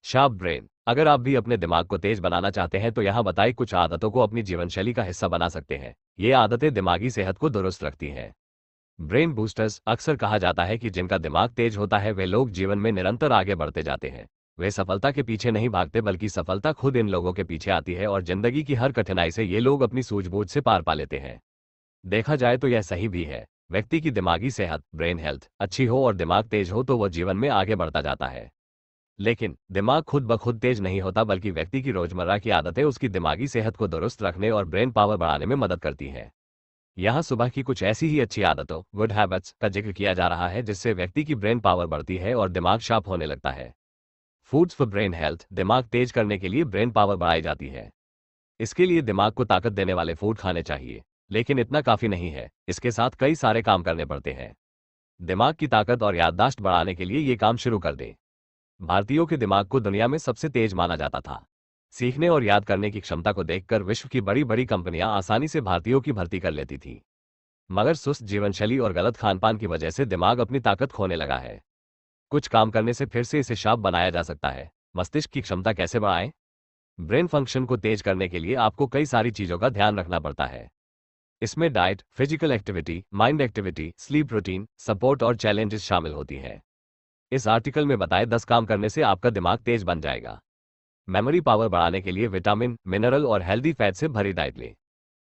Sharp brain. अगर आप भी अपने दिमाग को तेज बनाना चाहते हैं तो यहाँ बताई कुछ आदतों को अपनी जीवनशैली का हिस्सा बना सकते हैं। ये आदतें दिमागी सेहत को दुरुस्त रखती हैं। Brain boosters. अक्सर कहा जाता है कि जिनका दिमाग तेज होता है वे लोग जीवन में निरंतर आगे बढ़ते जाते हैं। वे सफलता के पीछे नहीं भागते बल्कि सफलता खुद इन लोगों के पीछे आती है और जिंदगी की हर कठिनाई से ये लोग अपनी सूझबूझ से पार पा लेते हैं। देखा जाए तो यह सही भी है। व्यक्ति की दिमागी सेहत ब्रेन हेल्थ अच्छी हो और दिमाग तेज हो तो वह जीवन में आगे बढ़ता जाता है। लेकिन दिमाग खुद ब खुद तेज नहीं होता बल्कि व्यक्ति की रोजमर्रा की आदतें उसकी दिमागी सेहत को दुरुस्त रखने और ब्रेन पावर बढ़ाने में मदद करती हैं। यहाँ सुबह की कुछ ऐसी ही अच्छी आदतों गुड हैबिट्स का जिक्र किया जा रहा है जिससे व्यक्ति की ब्रेन पावर बढ़ती है और दिमाग शार्प होने लगता है। Foods for brain health. दिमाग तेज करने के लिए ब्रेन पावर बढ़ाई जाती है। इसके लिए दिमाग को ताकत देने वाले फूड खाने चाहिए। लेकिन इतना काफी नहीं है, इसके साथ कई सारे काम करने पड़ते हैं। दिमाग की ताकत और याददाश्त बढ़ाने के लिए ये काम शुरू कर दें। भारतीयों के दिमाग को दुनिया में सबसे तेज माना जाता था। सीखने और याद करने की क्षमता को देखकर विश्व की बड़ी बड़ी कंपनियां आसानी से भारतीयों की भर्ती कर लेती थी। मगर सुस्त जीवनशैली और गलत खानपान की वजह से दिमाग अपनी ताकत खोने लगा है। कुछ काम करने से फिर से इसे शार्प बनाया जा सकता है। मस्तिष्क की क्षमता कैसे बढ़ाएं? ब्रेन फंक्शन को तेज करने के लिए आपको कई सारी चीजों का ध्यान रखना पड़ता है। इसमें diet, physical activity, mind activity, sleep routine, support और चैलेंजेस शामिल होती हैं। इस आर्टिकल में बताए 10 काम करने से आपका दिमाग तेज बन जाएगा। मेमोरी पावर बढ़ाने के लिए विटामिन, मिनरल और हेल्दी फैट से भरी डाइट लें।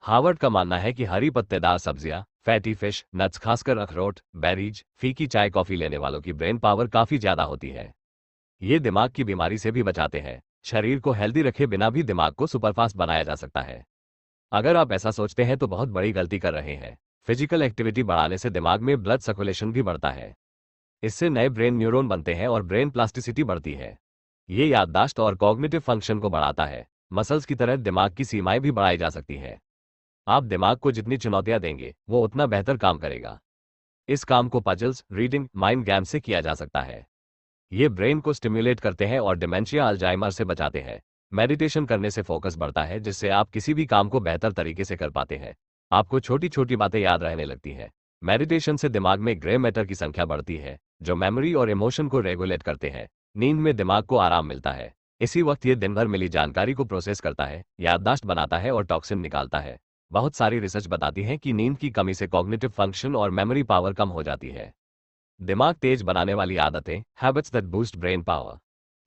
हार्वर्ड का मानना है कि हरी पत्तेदार सब्जियां, फैटी फिश, नट्स खासकर अखरोट, बेरीज, फीकी चाय कॉफी लेने वालों की ब्रेन पावर काफी ज्यादा होती है। ये दिमाग की बीमारी से भी बचाते हैं। शरीर को हेल्दी रखे बिना भी दिमाग को सुपरफास्ट बनाया जा सकता है। अगर आप ऐसा सोचते हैं तो बहुत बड़ी गलती कर रहे हैं। फिजिकल एक्टिविटी बढ़ाने से दिमाग में ब्लड सर्कुलेशन भी बढ़ता है। इससे नए ब्रेन न्यूरॉन बनते हैं और ब्रेन प्लास्टिसिटी बढ़ती है। ये याददाश्त और कॉग्निटिव फंक्शन को बढ़ाता है। मसल्स की तरह दिमाग की सीमाएं भी बढ़ाई जा सकती हैं। आप दिमाग को जितनी चुनौतियां देंगे वो उतना बेहतर काम करेगा। इस काम को पजल्स, रीडिंग, माइंड गेम से किया जा सकता है। ये ब्रेन को स्टिम्युलेट करते हैं और डिमेंशिया, अल्जाइमर से बचाते हैं। मेडिटेशन करने से फोकस बढ़ता है जिससे आप किसी भी काम को बेहतर तरीके से कर पाते हैं। आपको छोटी छोटी बातें याद रहने लगती हैं। मेडिटेशन से दिमाग में ग्रे मैटर की संख्या बढ़ती है जो मेमोरी और इमोशन को रेगुलेट करते हैं। नींद में दिमाग को आराम मिलता है। इसी वक्त ये दिन भर मिली जानकारी को प्रोसेस करता है, याददाश्त बनाता है और टॉक्सिन निकालता है। बहुत सारी रिसर्च बताती है कि नींद की कमी से कॉग्निटिव फंक्शन और मेमोरी पावर कम हो जाती है। दिमाग तेज बनाने वाली आदतें habits that boost brain power.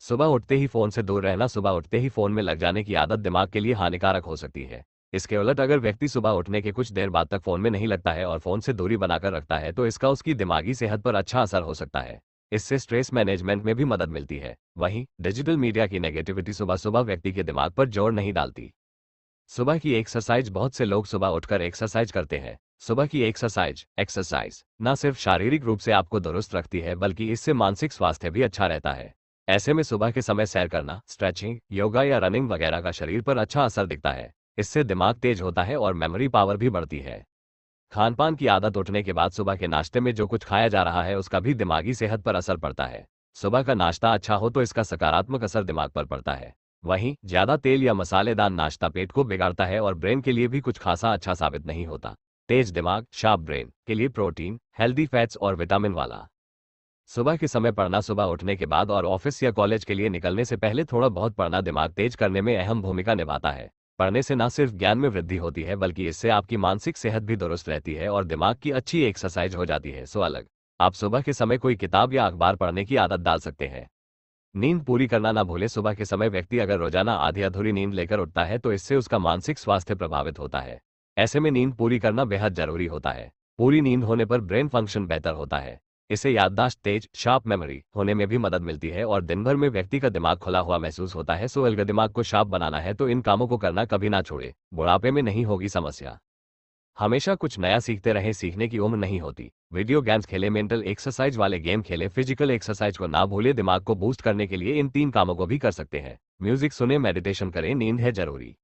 सुबह उठते ही फोन से दूर रहना। सुबह उठते ही फोन में लग जाने की आदत दिमाग के लिए हानिकारक हो सकती है। इसके उलट अगर व्यक्ति सुबह उठने के कुछ देर बाद तक फोन में नहीं लगता है और फोन से दूरी बनाकर रखता है तो इसका उसकी दिमागी सेहत पर अच्छा असर हो सकता है। इससे स्ट्रेस मैनेजमेंट में भी मदद मिलती है। वहीं डिजिटल मीडिया की नेगेटिविटी सुबह सुबह व्यक्ति के दिमाग पर जोर नहीं डालती। सुबह की एक्सरसाइज। बहुत से लोग सुबह उठकर एक्सरसाइज करते हैं। सुबह की एक्सरसाइज न सिर्फ शारीरिक रूप से आपको दुरुस्त रखती है बल्कि इससे मानसिक स्वास्थ्य भी अच्छा रहता है। ऐसे में सुबह के समय सैर करना, स्ट्रेचिंग, योगा या रनिंग वगैरह का शरीर पर अच्छा असर दिखता है। इससे दिमाग तेज होता है और मेमोरी पावर भी बढ़ती है। खानपान की आदत। उठने के बाद सुबह के नाश्ते में जो कुछ खाया जा रहा है उसका भी दिमागी सेहत पर असर पड़ता है। सुबह का नाश्ता अच्छा हो तो इसका सकारात्मक असर दिमाग पर पड़ता है। वहीं ज्यादा तेल या मसालेदार नाश्ता पेट को बिगाड़ता है और ब्रेन के लिए भी कुछ खासा अच्छा साबित नहीं होता। तेज दिमाग, शार्प ब्रेन के लिए प्रोटीन, हेल्दी फैट्स और विटामिन वाला सुबह के समय पढ़ना। सुबह उठने के बाद और ऑफिस या कॉलेज के लिए निकलने से पहले थोड़ा बहुत पढ़ना दिमाग तेज करने में अहम भूमिका निभाता है। पढ़ने से न सिर्फ ज्ञान में वृद्धि होती है बल्कि इससे आपकी मानसिक सेहत भी दुरुस्त रहती है और दिमाग की अच्छी एक्सरसाइज हो जाती है। सो अलग आप सुबह के समय कोई किताब या अखबार पढ़ने की आदत डाल सकते हैं। नींद पूरी करना ना भूले। सुबह के समय व्यक्ति अगर रोजाना आधी अधूरी नींद लेकर उठता है तो इससे उसका मानसिक स्वास्थ्य प्रभावित होता है। ऐसे में नींद पूरी करना बेहद जरूरी होता है। पूरी नींद होने पर ब्रेन फंक्शन बेहतर होता है। इससे याददाश्त तेज, शार्प मेमोरी होने में भी मदद मिलती है और दिन भर में व्यक्ति का दिमाग खुला हुआ महसूस होता है। सो अगर दिमाग को शार्प बनाना है तो इन कामों को करना कभी ना छोड़े। बुढ़ापे में नहीं होगी समस्या। हमेशा कुछ नया सीखते रहें। सीखने की उम्र नहीं होती। वीडियो गेम्स खेले, मेंटल एक्सरसाइज वाले गेम खेले, फिजिकल एक्सरसाइज को ना भूले। दिमाग को बूस्ट करने के लिए इन 3 कामों को भी कर सकते हैं। म्यूजिक सुने, मेडिटेशन करें, नींद है जरूरी।